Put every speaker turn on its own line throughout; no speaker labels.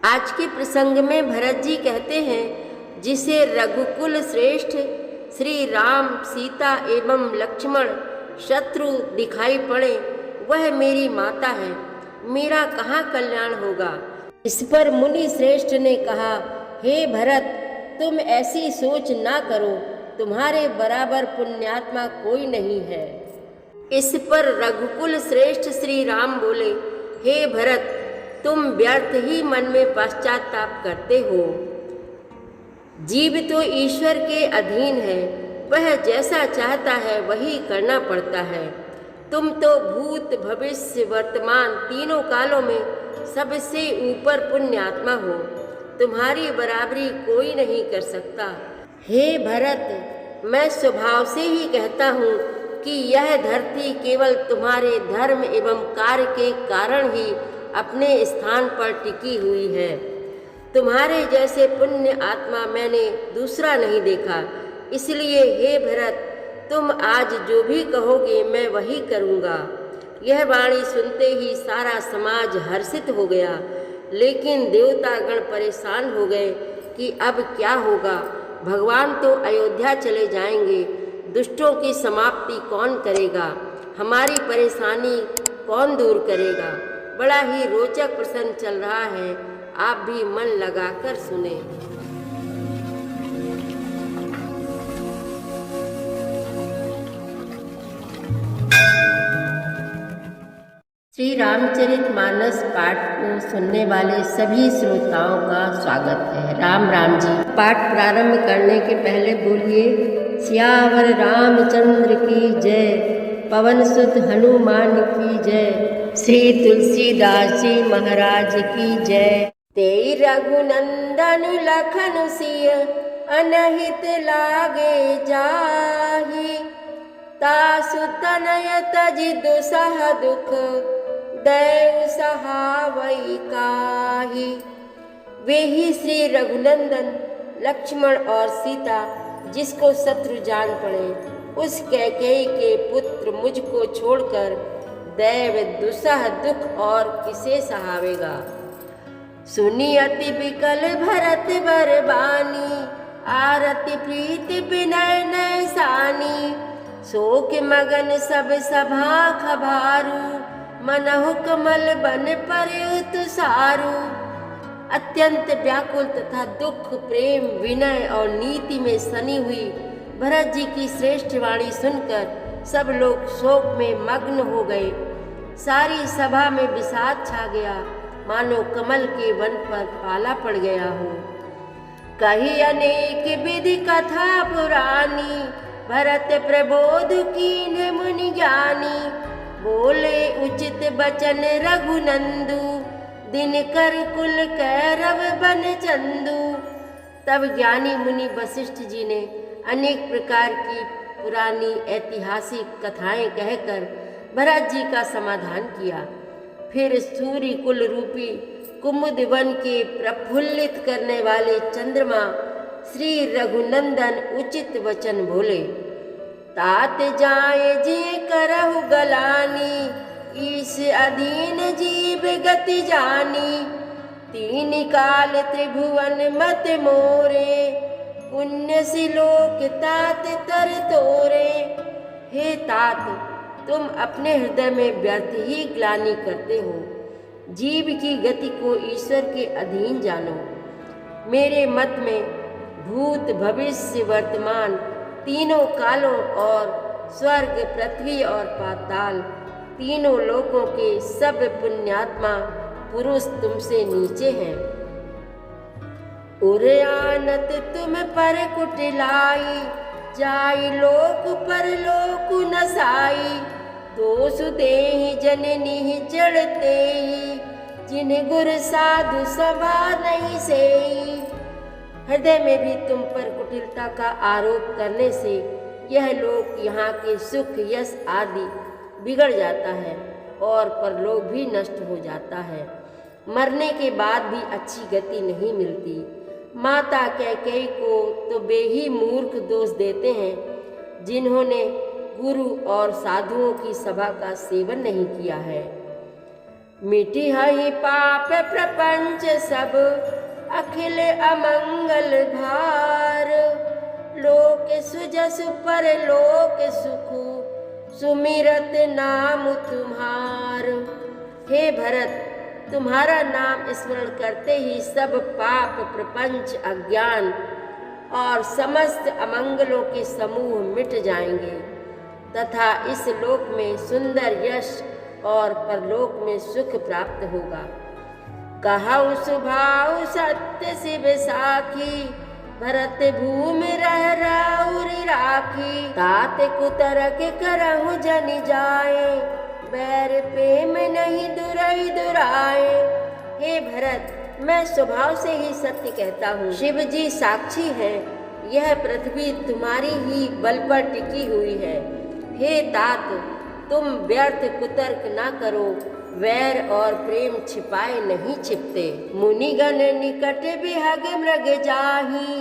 आज के प्रसंग में भरत जी कहते हैं, जिसे रघुकुल श्रेष्ठ श्री राम, सीता एवं लक्ष्मण शत्रु दिखाई पड़े, वह मेरी माता है, मेरा कहाँ कल्याण होगा। इस पर मुनि श्रेष्ठ ने कहा, हे भरत, तुम ऐसी सोच ना करो, तुम्हारे बराबर पुण्यात्मा कोई नहीं है। इस पर रघुकुल श्रेष्ठ श्री राम बोले, हे भरत, तुम व्यर्थ ही मन में पश्चाताप करते हो। जीव तो ईश्वर के अधीन है, वह जैसा चाहता है वही करना पड़ता है। तुम तो भूत भविष्य वर्तमान तीनों कालों में सबसे ऊपर पुण्यात्मा हो, तुम्हारी बराबरी कोई नहीं कर सकता। हे भरत, मैं स्वभाव से ही कहता हूँ कि यह धरती केवल तुम्हारे धर्म एवं कार्य के कारण ही अपने स्थान पर टिकी हुई है। तुम्हारे जैसे पुण्य आत्मा मैंने दूसरा नहीं देखा। इसलिए हे भरत, तुम आज जो भी कहोगे मैं वही करूँगा। यह वाणी सुनते ही सारा समाज हर्षित हो गया, लेकिन देवतागण परेशान हो गए कि अब क्या होगा। भगवान तो अयोध्या चले जाएंगे, दुष्टों की समाप्ति कौन करेगा, हमारी परेशानी कौन दूर करेगा। बड़ा ही रोचक प्रसंग चल रहा है, आप भी मन लगाकर सुने। श्री रामचरितमानस पाठ को सुनने वाले सभी श्रोताओं का स्वागत है। राम राम जी। पाठ प्रारंभ करने के पहले बोलिए, सियावर रामचंद्र की जय, पवन सुत हनुमान की जय, श्री तुलसीदास जी महाराज की जय। तेई रघुनंदन लखन सिय, अनहित लागे जाहि, तासु तनय तजि दुसह दुख, दैव सहावै काहि। वे ही श्री रघुनंदन लक्ष्मण और सीता, जिसको शत्रु जान पड़े, उस कैकेयी के पुत्र मुझको छोड़कर दैव दुसह दुख और किसे सहावेगा। सुनी अति बिकल भरत बर बानी, आरति प्रीति विनय नैसानी, शोक मगन सब सभा खबारू, मनहु कमल बन पर्यु तुषारू। अत्यंत व्याकुल तथा दुख, प्रेम, विनय और नीति में सनी हुई भरत जी की श्रेष्ठ वाणी सुनकर सब लोग शोक में मग्न हो गए। सारी सभा में विषाद छा गया, मानो कमल के वन पर पाला पड़ गया हो। कही अनेक विधि कथा पुरानी, भरत प्रबोध कीन्ह मुनि ज्ञानी, बोले उचित बचन रघुनंदु, दिनकर कुल कैरव बन चंदू। तब ज्ञानी मुनि वशिष्ठ जी ने अनेक प्रकार की पुरानी ऐतिहासिक कथाएं कहकर भरत जी का समाधान किया। फिर सूर्य कुल रूपी कुमुद वन के प्रफुल्लित करने वाले चंद्रमा श्री रघुनंदन उचित वचन बोले। तात जाए जे करहु गलानी, ईश अधीन जीव गति जानी, तीन काल त्रिभुवन मत मोरे, पुण्य सिलोक तात तर तोरे। हे तात, तुम अपने हृदय में व्यर्थ ही ग्लानि करते हो। जीव की गति को ईश्वर के अधीन जानो। मेरे मत में भूत भविष्य वर्तमान तीनों कालों और स्वर्ग पृथ्वी और पाताल तीनों लोकों के सब पुण्यात्मा पुरुष तुमसे नीचे हैं। उरयानत तुम पर कुटिलाई, जाई लोक पर लोक नसाई, दोष देहि जननी जड़ते, जिन्हें गुर साधु सभा नहीं सेई। हृदय में भी तुम पर कुटिलता का आरोप करने से यह लोक, यहाँ के सुख यश आदि बिगड़ जाता है और परलोक भी नष्ट हो जाता है। मरने के बाद भी अच्छी गति नहीं मिलती। माता कैकेयी को तो वे ही मूर्ख दोष देते हैं जिन्होंने गुरु और साधुओं की सभा का सेवन नहीं किया है। मिटी हई पाप प्रपंच सब, अखिल अमंगल भार। लोक सुजसु पर लोक सुखु, सुमिरत नाम तुम्हार। हे भरत, तुम्हारा नाम स्मरण करते ही सब पाप प्रपंच अज्ञान और समस्त अमंगलों के समूह मिट जाएंगे तथा इस लोक में सुंदर यश और परलोक में सुख प्राप्त होगा। कहु सुभाउ सत्य शिव साखी, भरत भूमि रह राउरी राखी। तात कुतरक करहु जन जाए, बैर प्रेम नहीं दुरई दुराए। हे भरत, मैं स्वभाव से ही सत्य कहता हूँ। शिव जी साक्षी है, यह पृथ्वी तुम्हारी ही बल पर टिकी हुई है। हे तात, तुम व्यर्थ कुतर्क ना करो, वैर और प्रेम छिपाए नहीं छिपते। मुनिगण निकट बिहग मृग जाही,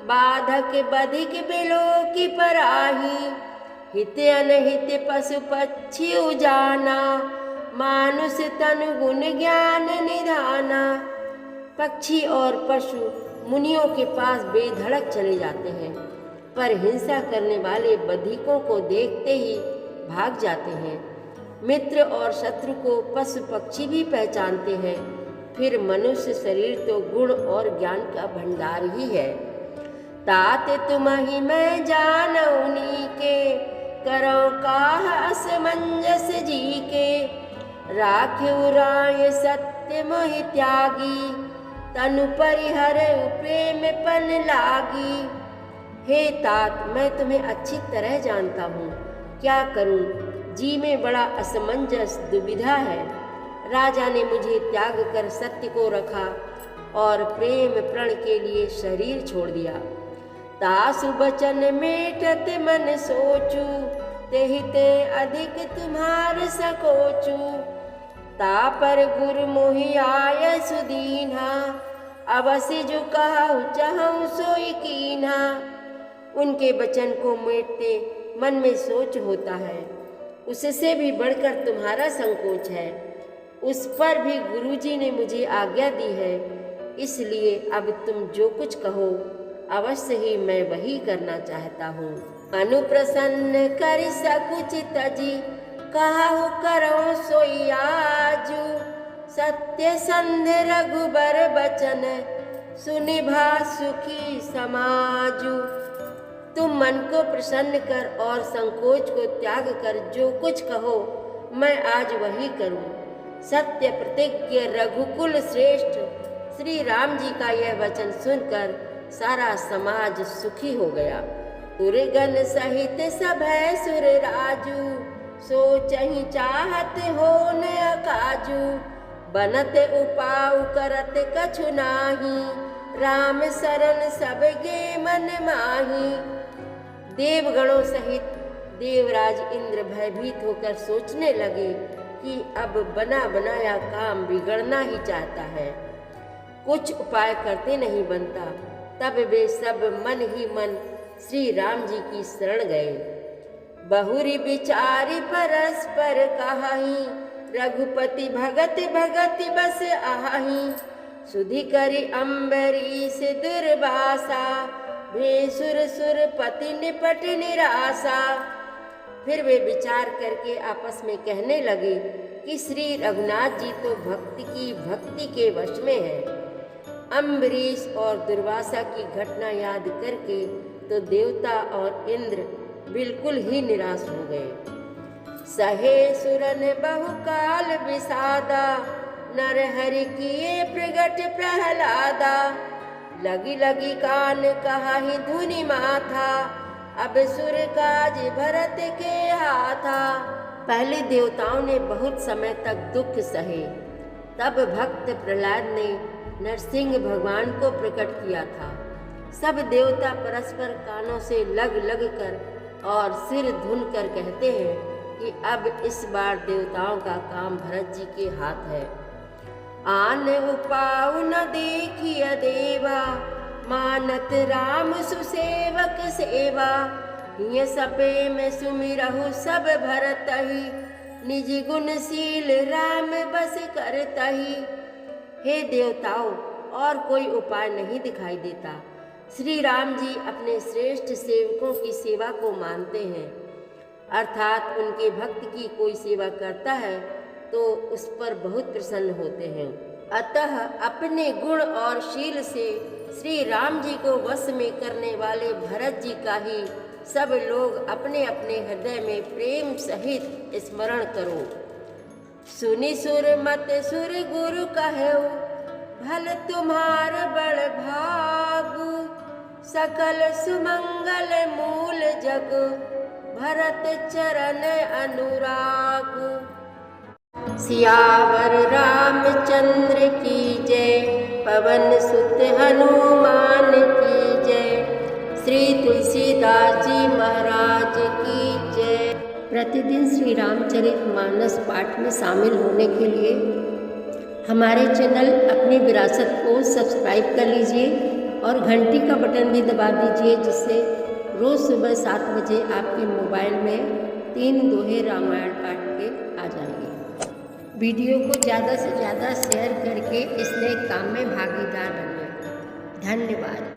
बाधक बधिक बिलो की पराही। हित अनहित पशु पक्षी उजाना, मानुष तनु गुण ज्ञान निधाना। पक्षी और पशु मुनियों के पास बेधड़क चले जाते हैं, पर हिंसा करने वाले बधिकों को देखते ही भाग जाते हैं। मित्र और शत्रु को पशु पक्षी भी पहचानते हैं। फिर मनुष्य शरीर तो गुण और ज्ञान का भंडार ही है। तात तुम्हि मैं जानउनी के, करो काह असमंजस जी के। राख्यु राय सत्य मोहि त्यागी, तनु परिहर प्रेम पन लागी। हे तात, मैं तुम्हें अच्छी तरह जानता हूँ, क्या करूँ, जी में बड़ा असमंजस दुविधा है। राजा ने मुझे त्याग कर सत्य को रखा और प्रेम प्रण के लिए शरीर छोड़ दिया। तासु बचन मेटत मन सोचू, तेहिते अधिक तुम्हार सकोचू। तापर गुरु मोहि आय सुदीन्हा, अवसि जो कहु चाहूँ सोई कीन्हा। उनके वचन को मेटते मन में सोच होता है, उससे भी बढ़कर तुम्हारा संकोच है। उस पर भी गुरुजी ने मुझे आज्ञा दी है, इसलिए अब तुम जो कुछ कहो अवश्य ही मैं वही करना चाहता हूँ। अनुप्रसन्न कर सकुचित जी, कहु करो सोई आजू। सत्य संध रघुबर बचन, सुनिभा सुखी समाजू। तुम मन को प्रसन्न कर और संकोच को त्याग कर जो कुछ कहो मैं आज वही करूं। सत्य प्रतिज्ञ रघुकुल श्रेष्ठ श्री राम जी का यह वचन सुनकर सारा समाज सुखी हो गया। सुरगण सहित सभै सुर राजू, सोचहि चाहत हो न अकाजू। बनत उपाउ करत कछु नाही, राम शरण सबके मन माही। देवगणों सहित देवराज इंद्र भयभीत होकर सोचने लगे कि अब बना बनाया काम बिगड़ना ही चाहता है, कुछ उपाय करते नहीं बनता। तब वे सब मन ही मन श्री राम जी की शरण गए। बहुरी विचारी परस्पर कहाही, रघुपति भगत भगत बस आही। सुधि करी अम्बरीश दुर्वासा, भेसुर सुर पति निपट निराशा। फिर वे विचार करके आपस में कहने लगे कि श्री रघुनाथ जी तो भक्ति के वश में है। अम्बरीश और दुर्वासा की घटना याद करके तो देवता और इंद्र बिल्कुल ही निराश हो गए। सहे सुरन बहुकाल विषादा, नर हरि किए प्रगट प्रहलादा। लगी लगी कान कहा ही धुनि माथा, अब सुर काज भरत के हाथा। पहले देवताओं ने बहुत समय तक दुख सहे, तब भक्त प्रहलाद ने नरसिंह भगवान को प्रकट किया था। सब देवता परस्पर कानों से लग लग कर और सिर धुन कर कहते हैं कि अब इस बार देवताओं का काम भरत जी के हाथ है। आन उपाउ न देखिय देवा, मानत राम सुसेवक सेवा। हिय सपे में सुमिरहु सब भरत ही, निज गुणशील राम बस करता ही। हे देवताओं, और कोई उपाय नहीं दिखाई देता। श्री राम जी अपने श्रेष्ठ सेवकों की सेवा को मानते हैं, अर्थात उनके भक्त की कोई सेवा करता है तो उस पर बहुत प्रसन्न होते हैं। अतः अपने गुण और शील से श्री राम जी को वश में करने वाले भरत जी का ही सब लोग अपने अपने हृदय में प्रेम सहित स्मरण करो। सुनि सुर मत सुर गुरु कहो, भल तुम्हार बड़ भागु। सकल सुमंगल मूल जग, भरत चरण अनुरागु। सियावर रामचंद्र की जय, पवन सुत हनुमान की जय। श्री तुलसीदास जी महाराज की जय। प्रतिदिन श्री रामचरितमानस पाठ में शामिल होने के लिए हमारे चैनल अपनी विरासत को सब्सक्राइब कर लीजिए और घंटी का बटन भी दबा दीजिए, जिससे रोज़ सुबह 7 बजे आपके मोबाइल में 3 दोहे रामायण पाठ के आ जाएंगे। वीडियो को ज़्यादा से ज़्यादा शेयर करके इस नए काम में भागीदार बनिए। धन्यवाद।